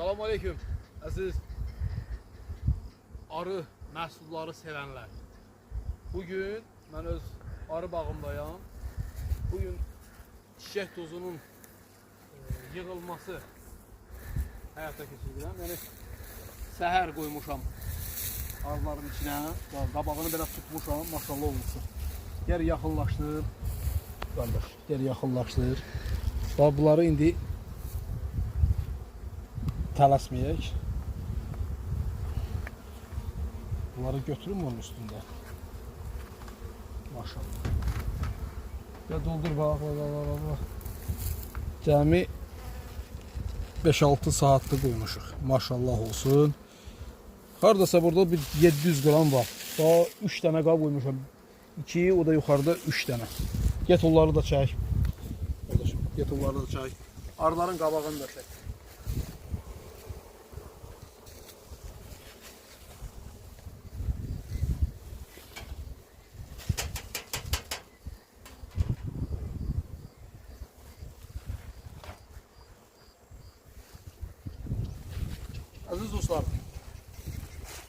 Salam aleyküm, əziz arı məhsulları sevənlər. Bugün mən öz arı bağımdayam. Bugün çiçək tozunun yığılması həyata keçirirəm. Yəni səhər qoymuşam arıların içinə, qabağını belə tutmuşam, maşallah olmuşsun. Gəl yaxınlaşdır, qardaş, gəl yaxınlaşdır. Bunları indi tələsməyək. Bunları götürüm onun üstündə. Maşallah. Ya doldur bax. Cəmi 5-6 saatlıq qoymuşuq. Maşallah olsun. Hardasa burada bir 700 qram var. Daha 3 dənə qab qoymuşam. 2, o da yuxarıda 3 dənə. Get onları da çək. Qardaşım, get onları da çək. Arıların qabağını da çək. Aziz dostlar,